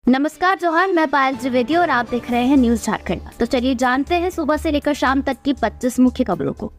नमस्कार जोहार, मैं पायल त्रिवेदी और आप देख रहे हैं न्यूज झारखंड। तो चलिए जानते हैं सुबह से लेकर शाम तक की 25 मुख्य खबरों को।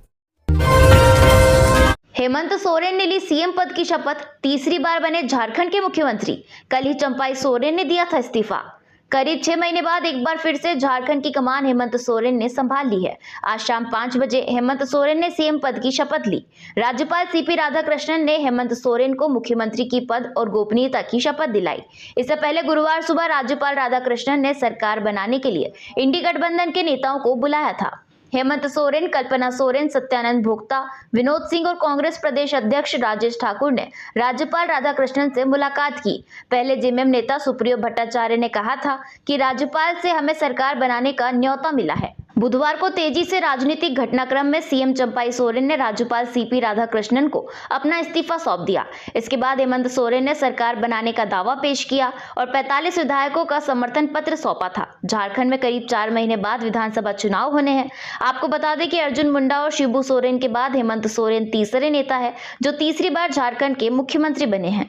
हेमंत सोरेन ने ली सीएम पद की शपथ, तीसरी बार बने झारखंड के मुख्यमंत्री। कल ही चंपाई सोरेन ने दिया था इस्तीफा। करीब 6 महीने बाद एक बार फिर से झारखंड की कमान हेमंत सोरेन ने संभाल ली है। आज शाम 5 बजे हेमंत सोरेन ने सीएम पद की शपथ ली। राज्यपाल सीपी राधाकृष्णन ने हेमंत सोरेन को मुख्यमंत्री की पद और गोपनीयता की शपथ दिलाई। इससे पहले गुरुवार सुबह राज्यपाल राधाकृष्णन ने सरकार बनाने के लिए इंडी गठबंधन के नेताओं को बुलाया था। हेमंत सोरेन, कल्पना सोरेन, सत्यानंद भोक्ता, विनोद सिंह और कांग्रेस प्रदेश अध्यक्ष राजेश ठाकुर ने राज्यपाल राधाकृष्णन से मुलाकात की। पहले जेएमएम नेता सुप्रियो भट्टाचार्य ने कहा था कि राज्यपाल से हमें सरकार बनाने का न्योता मिला है। बुधवार को तेजी से राजनीतिक घटनाक्रम में सीएम चंपाई सोरेन ने राज्यपाल सीपी राधाकृष्णन को अपना इस्तीफा सौंप दिया। इसके बाद हेमंत सोरेन ने सरकार बनाने का दावा पेश किया और 45 विधायकों का समर्थन पत्र सौंपा था। झारखंड में करीब 4 महीने बाद विधानसभा चुनाव होने हैं। आपको बता दें कि अर्जुन मुंडा और शिबू सोरेन के बाद हेमंत सोरेन तीसरे नेता है जो तीसरी बार झारखंड के मुख्यमंत्री बने हैं।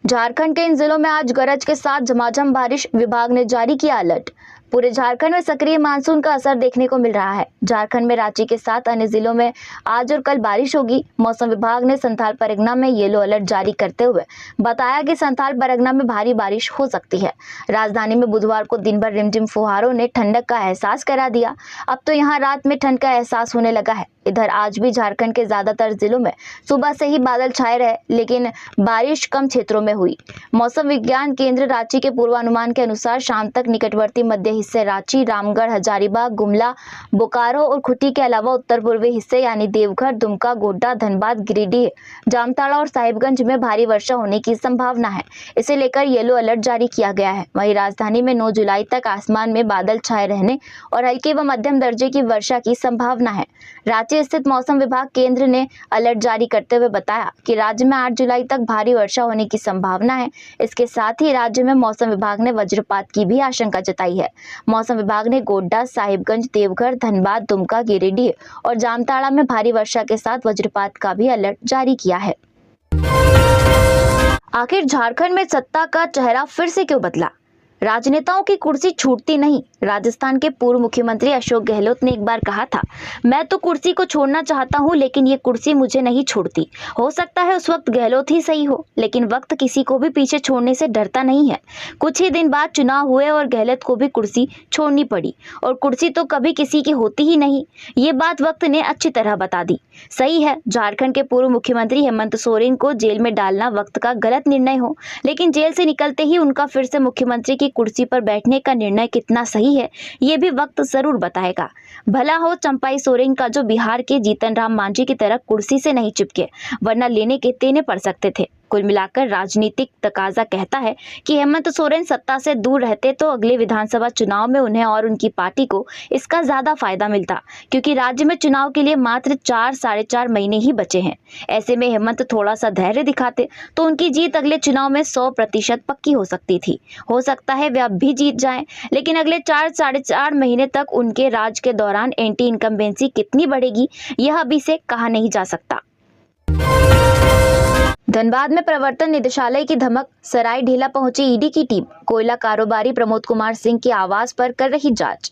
झारखंड के इन जिलों में आज गरज के साथ झमाझम बारिश, विभाग ने जारी किया अलर्ट। पूरे झारखंड में सक्रिय मानसून का असर देखने को मिल रहा है। झारखंड में रांची के साथ अन्य जिलों में आज और कल बारिश होगी। मौसम विभाग ने संथाल परगना में येलो अलर्ट जारी करते हुए बताया कि संथाल परगना में भारी बारिश हो सकती है। राजधानी में बुधवार को दिन भर रिमझिम फुहारों ने ठंडक का एहसास करा दिया। अब तो यहाँ रात में ठंड का एहसास होने लगा है। इधर आज भी झारखंड के ज्यादातर जिलों में सुबह से ही बादल छाए रहे, लेकिन बारिश कम क्षेत्रों में हुई। मौसम विज्ञान केंद्र रांची के पूर्वानुमान के अनुसार शाम तक निकटवर्ती मध्य हिस्से रांची, रामगढ़, हजारीबाग, गुमला, बोकारो और खूंटी के अलावा उत्तर पूर्वी हिस्से यानी देवघर, दुमका, गोड्डा, धनबाद, गिरिडीह, जामताड़ा और साहिबगंज में भारी वर्षा होने की संभावना है। इसे लेकर येलो अलर्ट जारी किया गया है। वहीं राजधानी में 9 जुलाई तक आसमान में बादल छाए रहने और हल्की व मध्यम दर्जे की वर्षा की संभावना है। रांची स्थित मौसम विभाग केंद्र ने अलर्ट जारी करते हुए बताया कि राज्य में 8 जुलाई तक भारी वर्षा होने की संभावना है। इसके साथ ही राज्य में मौसम विभाग ने वज्रपात की भी आशंका जताई है। मौसम विभाग ने गोड्डा, साहिबगंज, देवघर, धनबाद, दुमका, गिरिडीह और जामताड़ा में भारी वर्षा के साथ वज्रपात का भी अलर्ट जारी किया है। आखिर झारखंड में सत्ता का चेहरा फिर से क्यों बदला? राजनेताओं की कुर्सी छूटती नहीं। राजस्थान के पूर्व मुख्यमंत्री अशोक गहलोत ने एक बार कहा था, मैं तो कुर्सी को छोड़ना चाहता हूं, लेकिन ये कुर्सी मुझे नहीं छोड़ती। हो सकता है उस वक्त गहलोत ही सही हो, लेकिन वक्त किसी को भी पीछे छोड़ने से डरता नहीं है। कुछ ही दिन बाद चुनाव हुए और गहलोत को भी कुर्सी छोड़नी पड़ी, और कुर्सी तो कभी किसी की होती ही नहीं। ये बात वक्त ने अच्छी तरह बता दी। सही है, झारखंड के पूर्व मुख्यमंत्री हेमंत सोरेन को जेल में डालना वक्त का गलत निर्णय हो, लेकिन जेल से निकलते ही उनका फिर से मुख्यमंत्री की कुर्सी पर बैठने का निर्णय कितना सही है, ये भी वक्त जरूर बताएगा। भला हो चंपाई सोरेन का जो बिहार के जीतन राम मांझी की तरह कुर्सी से नहीं चिपके, वरना लेने के देने पड़ सकते थे। कुल मिलाकर राजनीतिक तकाजा कहता है कि हेमंत सोरेन सत्ता से दूर रहते तो अगले विधानसभा चुनाव में उन्हें और उनकी पार्टी को इसका ज्यादा फायदा मिलता, क्योंकि राज्य में चुनाव के लिए मात्र 4-4.5 महीने ही बचे हैं। ऐसे में हेमंत थोड़ा सा धैर्य दिखाते तो उनकी जीत अगले चुनाव में 100% पक्की हो सकती थी। हो सकता है वे अब भी जीत जाएं, लेकिन अगले 4-4.5 महीने तक उनके राज के दौरान एंटी इनकम्बेंसी कितनी बढ़ेगी, यह अभी से कहा नहीं जा सकता। धनबाद में प्रवर्तन निदेशालय की धमक, सरायढेला पहुंची ईडी की टीम। कोयला कारोबारी प्रमोद कुमार सिंह के आवास पर कर रही जांच।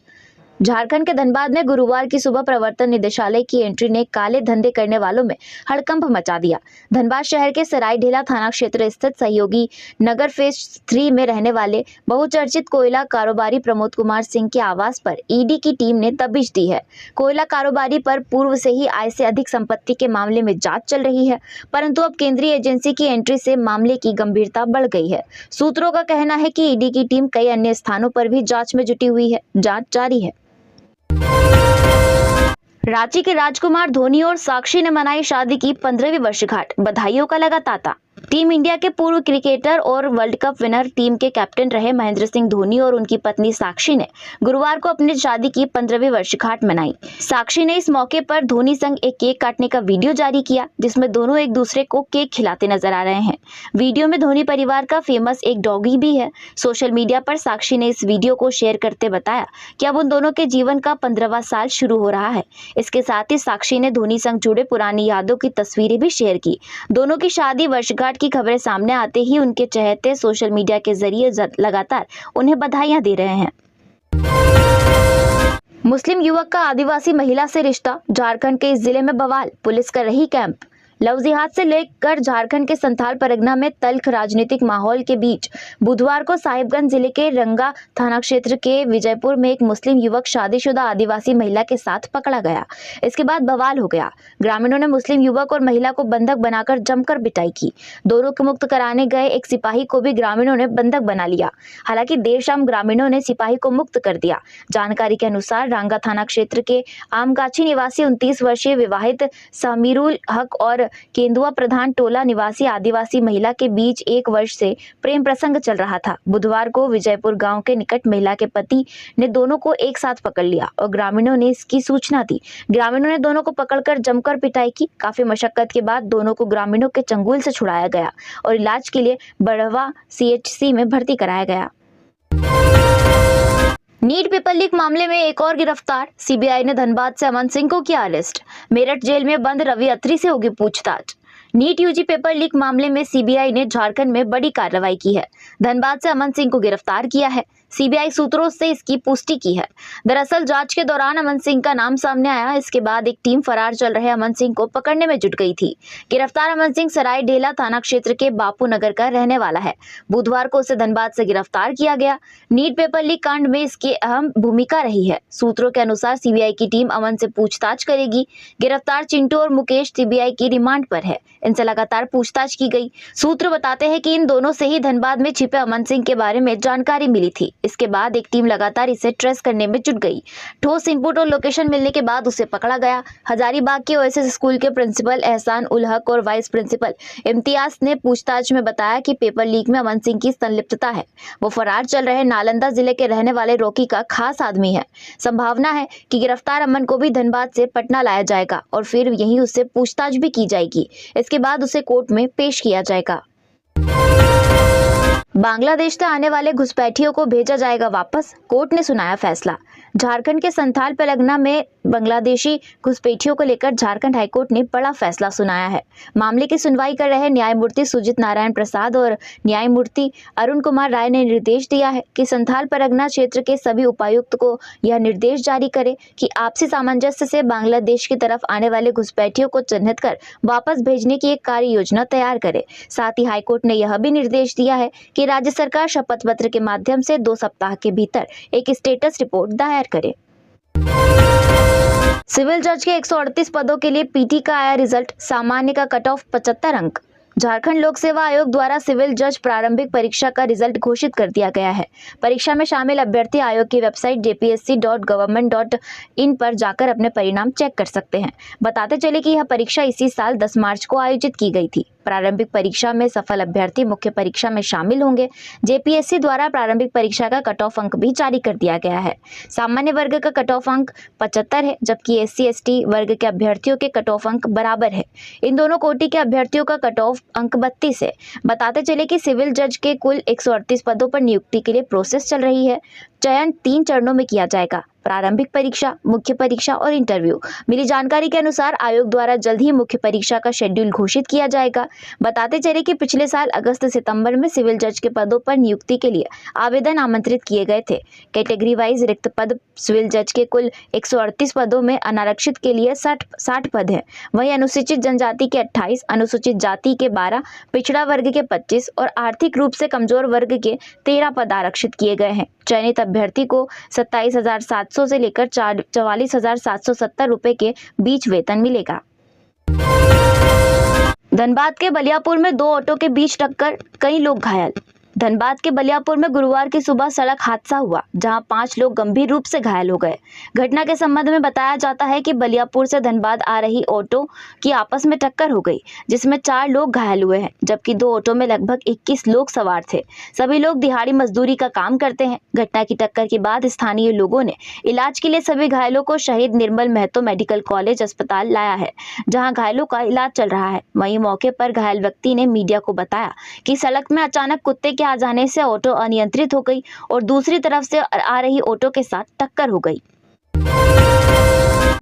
झारखंड के धनबाद में गुरुवार की सुबह प्रवर्तन निदेशालय की एंट्री ने काले धंधे करने वालों में हड़कंप मचा दिया। धनबाद शहर के सरायढेला थाना क्षेत्र स्थित सहयोगी नगर फेज 3 में रहने वाले बहुचर्चित कोयला कारोबारी प्रमोद कुमार सिंह के आवास पर ईडी की टीम ने दबिश दी है। कोयला कारोबारी पर पूर्व से ही आय से अधिक संपत्ति के मामले में जांच चल रही है, परंतु अब केंद्रीय एजेंसी की एंट्री से मामले की गंभीरता बढ़ गई है। सूत्रों का कहना है कि ईडी की टीम कई अन्य स्थानों पर भी जांच में जुटी हुई है। जांच जारी है। रांची के राजकुमार धोनी और साक्षी ने मनाई शादी की 15वीं वर्षगांठ, बधाइयों का लगा तांता। टीम इंडिया के पूर्व क्रिकेटर और वर्ल्ड कप विनर टीम के कैप्टन रहे महेंद्र सिंह धोनी और उनकी पत्नी साक्षी ने गुरुवार को अपनी शादी की 15वीं वर्षगांठ मनाई। साक्षी ने इस मौके पर धोनी संग एक केक काटने का वीडियो जारी किया, जिसमें दोनों एक दूसरे को केक खिलाते नजर आ रहे हैं। वीडियो में धोनी परिवार का फेमस एक डॉगी भी है। सोशल मीडिया पर साक्षी ने इस वीडियो को शेयर करते बताया कि अब उन दोनों के जीवन का 15वां साल शुरू हो रहा है। इसके साथ ही साक्षी ने धोनी संग जुड़े पुरानी यादों की तस्वीरें भी शेयर की। दोनों की शादी वर्षगांठ पूछताछ की खबरें सामने आते ही उनके चहेते सोशल मीडिया के जरिए लगातार उन्हें बधाइयां दे रहे हैं। मुस्लिम युवक का आदिवासी महिला से रिश्ता, झारखंड के इस जिले में बवाल, पुलिस कर रही कैंप। लव जिहाद से लेकर झारखंड के संथाल परगना में तल्ख राजनीतिक माहौल के बीच बुधवार को साहिबगंज जिले के रंगा थाना क्षेत्र के विजयपुर में एक मुस्लिम युवक शादीशुदा आदिवासी महिला के साथ पकड़ा गया। इसके बाद बवाल हो गया। ग्रामीणों ने मुस्लिम युवक और महिला को बंधक बनाकर जमकर पिटाई की। दोनों को मुक्त कराने गए एक सिपाही को भी ग्रामीणों ने बंधक बना लिया। हालांकि देर शाम ग्रामीणों ने सिपाही को मुक्त कर दिया। जानकारी के अनुसार रंगा थाना क्षेत्र के आमगाछी निवासी 29 वर्षीय विवाहित समीरुल हक और केंदुआ प्रधान टोला निवासी आदिवासी महिला के बीच 1 वर्ष से प्रेम प्रसंग चल रहा था। बुधवार को विजयपुर गांव के निकट महिला के पति ने दोनों को एक साथ पकड़ लिया और ग्रामीणों ने इसकी सूचना दी। ग्रामीणों ने दोनों को पकड़कर जमकर पिटाई की। काफी मशक्कत के बाद दोनों को ग्रामीणों के चंगुल से छुड़ाया गया और इलाज के लिए बड़वा CHC में भर्ती कराया गया। नीट पेपर लीक मामले में एक और गिरफ्तार, CBI ने धनबाद से अमन सिंह को किया अरेस्ट। मेरठ जेल में बंद रवि अत्री से होगी पूछताछ। नीट UG पेपर लीक मामले में CBI ने झारखंड में बड़ी कार्रवाई की है। धनबाद से अमन सिंह को गिरफ्तार किया है। CBI सूत्रों से इसकी पुष्टि की है। दरअसल जांच के दौरान अमन सिंह का नाम सामने आया। इसके बाद एक टीम फरार चल रहे अमन सिंह को पकड़ने में जुट गई थी। गिरफ्तार अमन सिंह सराय ढेला थाना क्षेत्र के बापू नगर का रहने वाला है। बुधवार को उसे धनबाद से गिरफ्तार किया गया। नीट पेपर लीक कांड में इसकी अहम भूमिका रही है। सूत्रों के अनुसार CBI की टीम अमन से पूछताछ करेगी। गिरफ्तार चिंटू और मुकेश CBI की रिमांड पर है। इनसे लगातार पूछताछ की गई। सूत्र बताते हैं कि इन दोनों से ही धनबाद में छिपे अमन सिंह के बारे में जानकारी मिली थी। इसके बाद एक टीम लगातार इसे ट्रेस करने में जुट गई। ठोस इनपुट और लोकेशन मिलने के बाद उसे पकड़ा गया। हजारीबाग के OSS स्कूल के प्रिंसिपल एहसान उल हक और वाइस प्रिंसिपल इम्तियाज ने पूछताछ में बताया कि पेपर लीक में अमन सिंह की संलिप्तता है। वो फरार चल रहे नालंदा जिले के रहने वाले रॉकी का खास आदमी है। संभावना है कि गिरफ्तार अमन को भी धनबाद से पटना लाया जाएगा और फिर यहीं उससे पूछताछ भी की जाएगी। इसके बाद उसे कोर्ट में पेश किया जाएगा। बांग्लादेश से आने वाले घुसपैठियों को भेजा जाएगा वापस, कोर्ट ने सुनाया फैसला। झारखंड के संथाल परगना में बांग्लादेशी घुसपैठियों को लेकर झारखंड हाईकोर्ट ने बड़ा फैसला सुनाया है। मामले की सुनवाई कर रहे न्यायमूर्ति सुजित नारायण प्रसाद और न्यायमूर्ति अरुण कुमार राय ने निर्देश दिया है कि संथाल परगना क्षेत्र के सभी उपायुक्त को यह निर्देश जारी करे कि आपसी सामंजस्य से बांग्लादेश की तरफ आने वाले घुसपैठियों को चिन्हित कर वापस भेजने की एक कार्य योजना तैयार करे। साथ ही हाईकोर्ट ने यह भी निर्देश दिया है कि राज्य सरकार शपथ पत्र के माध्यम से 2 सप्ताह के भीतर एक स्टेटस रिपोर्ट दायर करे। सिविल जज के 138 पदों के लिए PT का आया रिजल्ट, सामान्य का कट ऑफ 75 अंक। झारखंड लोक सेवा आयोग द्वारा सिविल जज प्रारंभिक परीक्षा का रिजल्ट घोषित कर दिया गया है। परीक्षा में शामिल अभ्यर्थी आयोग की वेबसाइट jpsc.government.in पर जाकर अपने परिणाम चेक कर सकते हैं। बताते चले कि यह परीक्षा इसी साल 10 मार्च को आयोजित की गई थी। प्रारंभिक परीक्षा में सफल अभ्यर्थी मुख्य परीक्षा में शामिल होंगे। JPSC द्वारा प्रारंभिक परीक्षा का कट ऑफ अंक भी जारी कर दिया गया है। सामान्य वर्ग का कट ऑफ अंक 75 है, जबकि SC/ST वर्ग के अभ्यर्थियों के कट ऑफ अंक बराबर है। इन दोनों कोटि के अभ्यर्थियों का कट ऑफ अंक 32 है। बताते चले कि सिविल जज के कुल 138 पदों पर नियुक्ति के लिए प्रोसेस चल रही है। चयन 3 चरणों में किया जाएगा, प्रारंभिक परीक्षा, मुख्य परीक्षा और इंटरव्यू। मिली जानकारी के अनुसार आयोग द्वारा जल्द ही मुख्य परीक्षा का शेड्यूल घोषित किया जाएगा। बताते चले कि पिछले साल अगस्त सितंबर में सिविल जज के पदों पर नियुक्ति के लिए आवेदन आमंत्रित किए गए थे। कैटेगरी वाइज रिक्त पद सिविल जज के कुल 138 पदों में अनारक्षित के लिए 60 पद हैं। वहीं अनुसूचित जनजाति के 28, अनुसूचित जाति के 12, पिछड़ा वर्ग के 25 और आर्थिक रूप से कमजोर वर्ग के 13 पद आरक्षित किए गए हैं। चयनित अभ्यर्थी को 27,700 से लेकर 44,770 रुपए के बीच वेतन मिलेगा। धनबाद के बलियापुर में 2 ऑटो के बीच टक्कर, कई लोग घायल। धनबाद के बलियापुर में गुरुवार की सुबह सड़क हादसा हुआ, जहां 5 लोग गंभीर रूप से घायल हो गए। घटना के संबंध में बताया जाता है कि बलियापुर से धनबाद आ रही ऑटो की आपस में टक्कर हो गई, जिसमें 4 लोग घायल हुए हैं, जबकि 2 ऑटो में लगभग 21 लोग सवार थे। सभी लोग दिहाड़ी मजदूरी का काम करते हैं। घटना की टक्कर के बाद स्थानीय लोगों ने इलाज के लिए सभी घायलों को शहीद निर्मल महतो मेडिकल कॉलेज अस्पताल लाया है, जहाँ घायलों का इलाज चल रहा है। वहीं मौके पर घायल व्यक्ति ने मीडिया को बताया कि सड़क में अचानक कुत्ते आ जाने से ऑटो अनियंत्रित हो गई और दूसरी तरफ से आ रही ऑटो के साथ टक्कर हो गई।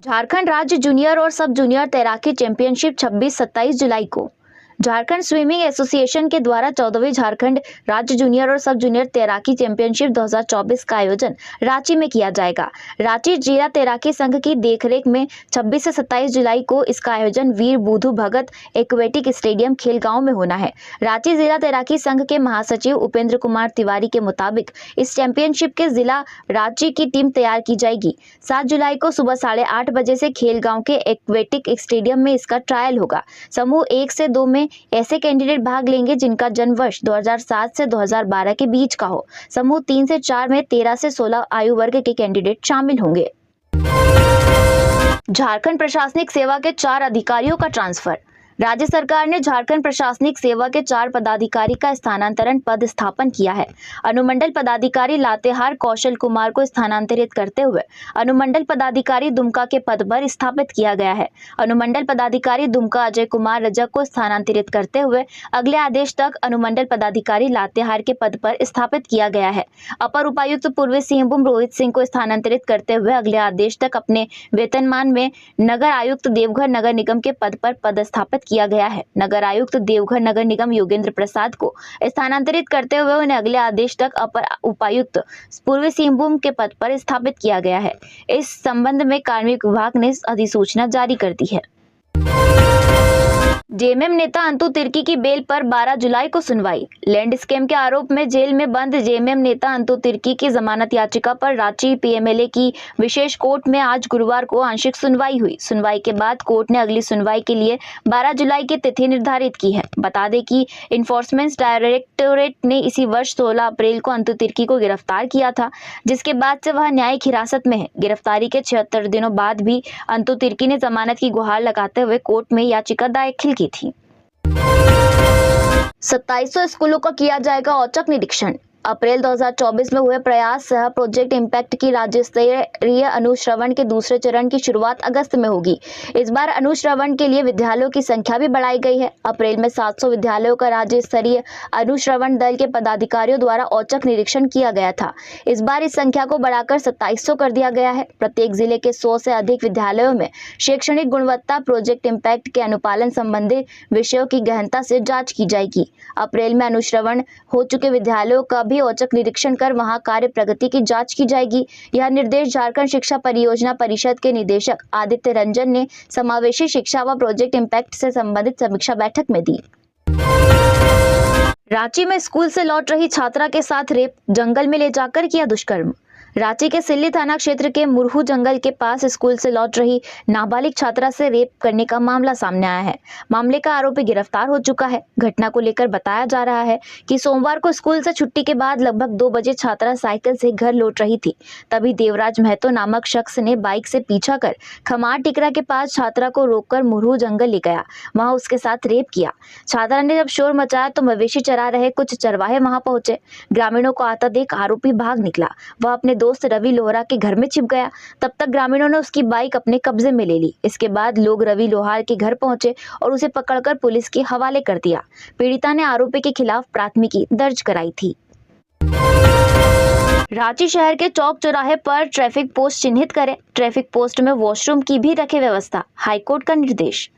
झारखंड राज्य जूनियर और सब जूनियर तैराकी चैंपियनशिप 26-27 जुलाई को। झारखंड स्विमिंग एसोसिएशन के द्वारा 14वीं झारखंड राज्य जूनियर और सब जूनियर तैराकी चैंपियनशिप 2024 का आयोजन रांची में किया जाएगा। रांची जिला तैराकी संघ की देखरेख में 26 से 27 जुलाई को इसका आयोजन वीर बुधु भगत एक्वेटिक स्टेडियम खेलगांव में होना है। रांची जिला तैराकी संघ के महासचिव उपेंद्र कुमार तिवारी के मुताबिक इस चैंपियनशिप के जिला रांची की टीम तैयार की जाएगी। 7 जुलाई को सुबह 8:30 बजे से खेलगांव के एक्वेटिक स्टेडियम में इसका ट्रायल होगा। समूह 1 से 2 में ऐसे कैंडिडेट भाग लेंगे जिनका जन्म वर्ष 2007 से 2012 के बीच का हो। समूह 3 से 4 में 13 से 16 आयु वर्ग के कैंडिडेट शामिल होंगे। झारखंड प्रशासनिक सेवा के 4 अधिकारियों का ट्रांसफर। राज्य सरकार ने झारखंड प्रशासनिक सेवा के 4 पदाधिकारी का स्थानांतरण पद स्थापन किया है। अनुमंडल पदाधिकारी लातेहार कौशल कुमार को स्थानांतरित करते हुए अनुमंडल पदाधिकारी दुमका के पद पर स्थापित किया गया है। अनुमंडल पदाधिकारी दुमका अजय कुमार रजक को स्थानांतरित करते हुए अगले आदेश तक अनुमंडल पदाधिकारी लातेहार के पद पर स्थापित किया गया है। अपर उपायुक्त पूर्वी सिंहभूम रोहित सिंह को स्थानांतरित करते हुए अगले आदेश तक अपने वेतनमान में नगर आयुक्त देवघर नगर निगम के पद पर पदस्थापित किया गया है। नगर आयुक्त देवघर नगर निगम योगेंद्र प्रसाद को स्थानांतरित करते हुए उन्हें अगले आदेश तक अपर उपायुक्त पूर्वी सिंहभूम के पद पर स्थापित किया गया है। इस संबंध में कार्मिक विभाग ने अधिसूचना जारी कर दी है। जेएमएम नेता अंतु तिर्की की बेल पर 12 जुलाई को सुनवाई। लैंड स्कैम के आरोप में जेल में बंद जेएमएम नेता अंतु तिर्की की जमानत याचिका पर रांची पीएमएलए की विशेष कोर्ट में आज गुरुवार को आंशिक सुनवाई हुई। सुनवाई के बाद कोर्ट ने अगली सुनवाई के लिए 12 जुलाई की तिथि निर्धारित की है। बता दें कि इन्फोर्समेंट डायरेक्टोरेट ने इसी वर्ष 16 अप्रैल को अंतु तिर्की को गिरफ्तार किया था, जिसके बाद से वह न्यायिक हिरासत में है। गिरफ्तारी के 76 दिनों बाद भी अंतु तिर्की ने जमानत की गुहार लगाते हुए कोर्ट में याचिका दाखिल की थी। 2700 स्कूलों का किया जाएगा औचक निरीक्षण। अप्रैल 2024 में हुए प्रयास सह प्रोजेक्ट इम्पैक्ट की राज्य स्तरीय अनुश्रवण के दूसरे चरण की शुरुआत अगस्त में होगी। इस बार अनुश्रवण के लिए विद्यालयों की संख्या भी बढ़ाई गई है। अप्रैल में 700 विद्यालयों का राज्य स्तरीय अनुश्रवण दल के पदाधिकारियों द्वारा औचक निरीक्षण किया गया था। इस बार इस संख्या को बढ़ाकर 2700 कर दिया गया है। प्रत्येक जिले के 100 से अधिक विद्यालयों में शैक्षणिक गुणवत्ता, प्रोजेक्ट इम्पैक्ट के अनुपालन संबंधी विषयों की गहनता से जाँच की जाएगी। अप्रैल में अनुश्रवण हो चुके विद्यालयों का भी औचक निरीक्षण कर वहां कार्य प्रगति की जांच की जाएगी। यह निर्देश झारखंड शिक्षा परियोजना परिषद के निदेशक आदित्य रंजन ने समावेशी शिक्षा व प्रोजेक्ट इम्पैक्ट से संबंधित समीक्षा बैठक में दी। रांची में स्कूल से लौट रही छात्रा के साथ रेप, जंगल में ले जाकर किया दुष्कर्म। रांची के सिल्ली थाना क्षेत्र के मुरहू जंगल के पास स्कूल से लौट रही नाबालिग छात्रा से रेप करने का मामला सामने आया है। मामले का आरोपी गिरफ्तार हो चुका है। घटना को लेकर बताया जा रहा है कि सोमवार को स्कूल से छुट्टी के बाद लगभग 2 बजे छात्रा साइकिल से घर लौट रही थी। तभी देवराज महतो नामक शख्स ने बाइक से पीछा कर खमार टिकरा के पास छात्रा को रोककर मुरहू जंगल ले गया। वहां उसके साथ रेप किया। छात्रा ने जब शोर मचाया तो मवेशी चरा रहे कुछ चरवाहे वहां पहुंचे। ग्रामीणों को आता देख आरोपी भाग निकला। वह अपने दोस्त रवि लोहारा के घर में छिप गया। तब तक ग्रामीणों ने उसकी बाइक अपने कब्जे में ले ली। इसके बाद लोग रवि लोहार के घर पहुंचे और उसे पकड़कर पुलिस के हवाले कर दिया। पीड़िता ने आरोपी के खिलाफ प्राथमिकी दर्ज कराई थी। रांची शहर के चौक चौराहे पर ट्रैफिक पोस्ट चिन्हित करें। ट्रैफिक पोस्ट में वॉशरूम की भी रखे व्यवस्था। हाईकोर्ट का निर्देश।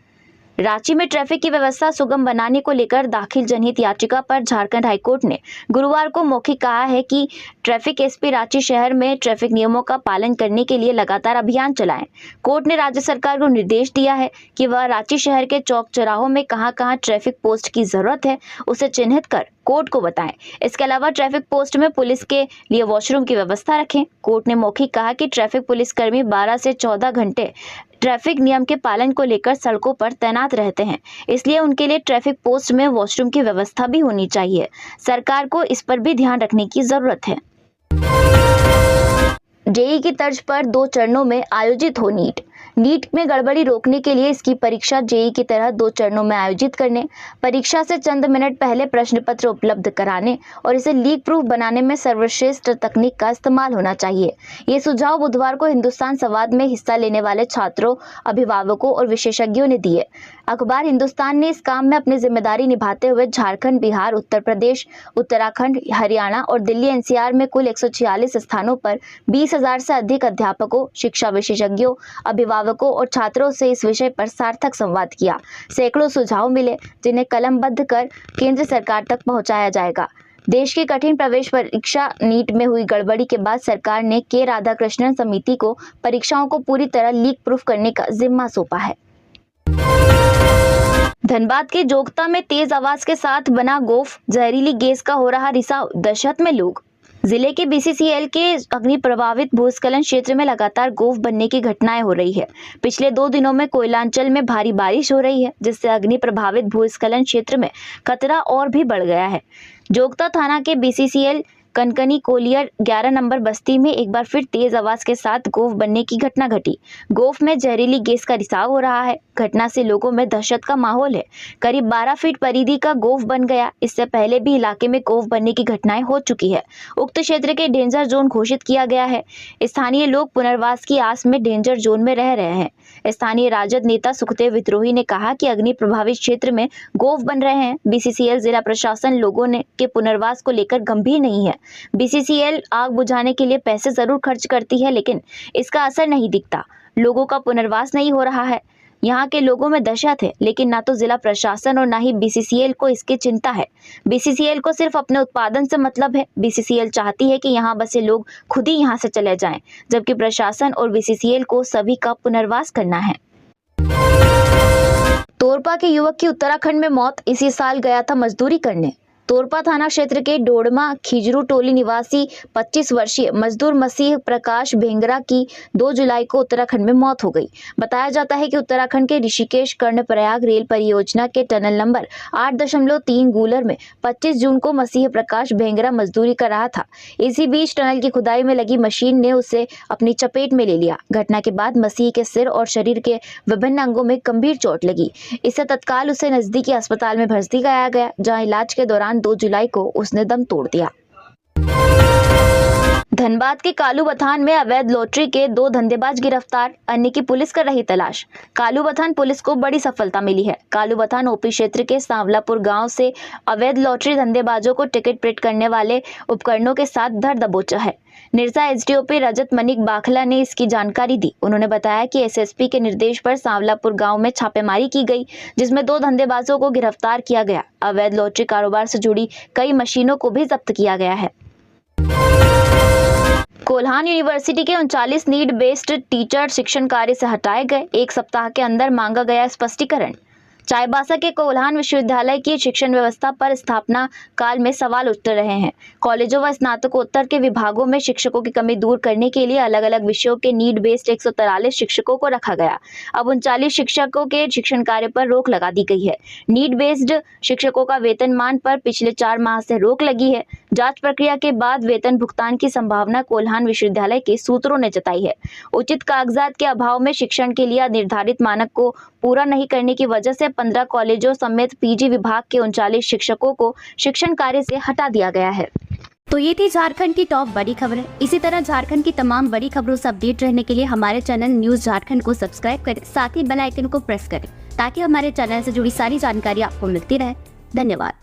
रांची में ट्रैफिक की व्यवस्था सुगम बनाने को लेकर दाखिल जनहित याचिका पर झारखंड हाईकोर्ट ने गुरुवार को मौखिक कहा है कि ट्रैफिक एसपी रांची शहर में ट्रैफिक नियमों का पालन करने के लिए लगातार अभियान चलाएं। कोर्ट ने राज्य सरकार को निर्देश दिया है कि वह रांची शहर के चौक चौराहों में कहां-कहां ट्रैफिक पोस्ट की जरूरत है उसे चिन्हित कर कोर्ट को बताएं। इसके अलावा ट्रैफिक पोस्ट में पुलिस के लिए वॉशरूम की व्यवस्था रखें। कोर्ट ने मौखिक कहा कि ट्रैफिक पुलिसकर्मी 12 से 14 घंटे ट्रैफिक नियम के पालन को लेकर सड़कों पर तैनात रहते हैं, इसलिए उनके लिए ट्रैफिक पोस्ट में वॉशरूम की व्यवस्था भी होनी चाहिए। सरकार को इस पर भी ध्यान रखने की जरूरत है। जेईई की तर्ज पर 2 चरणों में आयोजित हो नीट में गड़बड़ी रोकने के लिए इसकी परीक्षा जेईई की तरह 2 चरणों में आयोजित करने, परीक्षा से चंद मिनट पहले प्रश्न पत्र उपलब्ध कराने और इसे लीक प्रूफ बनाने में सर्वश्रेष्ठ तकनीक का इस्तेमाल होना चाहिए। ये सुझाव बुधवार को हिंदुस्तान संवाद में हिस्सा लेने वाले छात्रों, अभिभावकों और विशेषज्ञों ने दिए। अखबार हिंदुस्तान ने इस काम में अपनी जिम्मेदारी निभाते हुए झारखंड, बिहार, उत्तर प्रदेश, उत्तराखंड, हरियाणा और दिल्ली एनसीआर में कुल 146 स्थानों पर 20,000 से अधिक अध्यापकों, शिक्षा विशेषज्ञों, अभिभावकों अभिभावकों और छात्रों से इस विषय पर सार्थक संवाद किया। सैकड़ों सुझाव मिले जिन्हें कलमबद्ध कर केंद्र सरकार तक पहुंचाया जाएगा। देश की कठिन प्रवेश परीक्षा नीट में हुई गड़बड़ी के बाद सरकार ने के राधाकृष्णन समिति को परीक्षाओं को पूरी तरह लीक प्रूफ करने का जिम्मा सौंपा है। धनबाद के जोगता में तेज आवाज के साथ बना गोफ, जहरीली गैस का हो रहा रिसाव, दहशत में लोग। जिले के बीसीसीएल के अग्नि प्रभावित भूस्खलन क्षेत्र में लगातार गोफ बनने की घटनाएं हो रही है। पिछले 2 दिनों में कोयलांचल में भारी बारिश हो रही है, जिससे अग्नि प्रभावित भूस्खलन क्षेत्र में खतरा और भी बढ़ गया है। जोगता थाना के बीसीसीएल कनकनी कोलियर 11 नंबर बस्ती में एक बार फिर तेज आवाज के साथ गोफ बनने की घटना घटी। गोफ में जहरीली गैस का रिसाव हो रहा है। घटना से लोगों में दहशत का माहौल है। करीब 12 फीट परिधि का गोफ बन गया। इससे पहले भी इलाके में गोफ बनने की घटनाएं हो चुकी है। उक्त क्षेत्र के डेंजर जोन घोषित किया गया है। स्थानीय लोग पुनर्वास की आस में डेंजर जोन में रह रहे हैं। स्थानीय राजद नेता सुखदेव विद्रोही ने कहा कि अग्नि प्रभावित क्षेत्र में गोफ बन रहे हैं। बीसीसीएल जिला प्रशासन लोगों के पुनर्वास को लेकर गंभीर नहीं है। बीसीसीएल आग बुझाने के लिए पैसे जरूर खर्च करती है, लेकिन इसका असर नहीं दिखता। लोगों का पुनर्वास नहीं हो रहा है। यहाँ के लोगों में दहशत है, लेकिन ना तो जिला प्रशासन और ना ही बीसीसीएल को इसकी चिंता है। बीसीसीएल को सिर्फ अपने उत्पादन से मतलब है। बीसीसीएल चाहती है कि यहाँ बसे लोग खुद ही यहाँ से चले जाएं, जबकि प्रशासन और बीसीसीएल को सभी का पुनर्वास करना है। तोरपा के युवक की उत्तराखंड में मौत, इसी साल गया था मजदूरी करने। तोरपा थाना क्षेत्र के डोडमा खिजरू टोली निवासी 25 वर्षीय मजदूर मसीह प्रकाश भेंगरा की 2 जुलाई को उत्तराखंड में मौत हो गई। बताया जाता है कि उत्तराखंड के ऋषिकेश कर्णप्रयाग रेल परियोजना के टनल नंबर 8.3 गूलर में 25 जून को मसीह प्रकाश भेंगरा मजदूरी कर रहा था। इसी बीच टनल की खुदाई में लगी मशीन ने उसे अपनी चपेट में ले लिया। घटना के बाद मसीह के सिर और शरीर के विभिन्न अंगों में गंभीर चोट लगी। इससे तत्काल उसे नजदीकी अस्पताल में भर्ती कराया गया, जहां इलाज के दौरान 2 जुलाई को उसने दम तोड़ दिया। धनबाद के कालूबथान में अवैध लॉटरी के 2 धंधेबाज गिरफ्तार, अन्य की पुलिस कर रही तलाश। कालूबथान पुलिस को बड़ी सफलता मिली है। कालूबथान ओपी क्षेत्र के सांवलापुर गांव से अवैध लॉटरी धंधेबाजों को टिकट प्रिंट करने वाले उपकरणों के साथ धर दबोचा है। निरसा एसडीओपी रजत मनिक बाखला ने इसकी जानकारी दी। उन्होंने बताया कि एसएसपी के निर्देश पर सांवलापुर गांव में छापेमारी की गई, जिसमें 2 धंधेबाजों को गिरफ्तार किया गया। अवैध लॉटरी कारोबार से जुड़ी कई मशीनों को भी जब्त किया गया है। कोल्हान यूनिवर्सिटी के 39 नीड बेस्ड टीचर शिक्षण कार्य से हटाए गए। 1 सप्ताह के अंदर मांगा गया स्पष्टीकरण। चाईबासा के कोल्हान विश्वविद्यालय की शिक्षण व्यवस्था पर स्थापना काल में सवाल उठ रहे हैं। कॉलेजों व स्नातकोत्तर के विभागों में शिक्षकों की कमी दूर करने के लिए अलग अलग विषयों के नीड बेस्ड 143 शिक्षकों को रखा गया। अब 39 शिक्षकों के शिक्षण कार्य पर रोक लगा दी गई है। नीड बेस्ड शिक्षकों का वेतनमान पर पिछले 4 माह से रोक लगी है। जांच प्रक्रिया के बाद वेतन भुगतान की संभावना कोल्हान विश्वविद्यालय के सूत्रों ने जताई है। उचित कागजात के अभाव में शिक्षण के लिए निर्धारित मानक को पूरा नहीं करने की वजह से 15 कॉलेजों समेत पीजी विभाग के 39 शिक्षकों को शिक्षण कार्य से हटा दिया गया है। तो ये थी झारखंड की टॉप बड़ी खबरें। इसी तरह झारखंड की तमाम बड़ी खबरों से अपडेट रहने के लिए हमारे चैनल न्यूज झारखंड को सब्सक्राइब करें, साथ ही बेल आइकन को प्रेस करें ताकि हमारे चैनल से जुड़ी सारी जानकारी आपको मिलती रहे। धन्यवाद।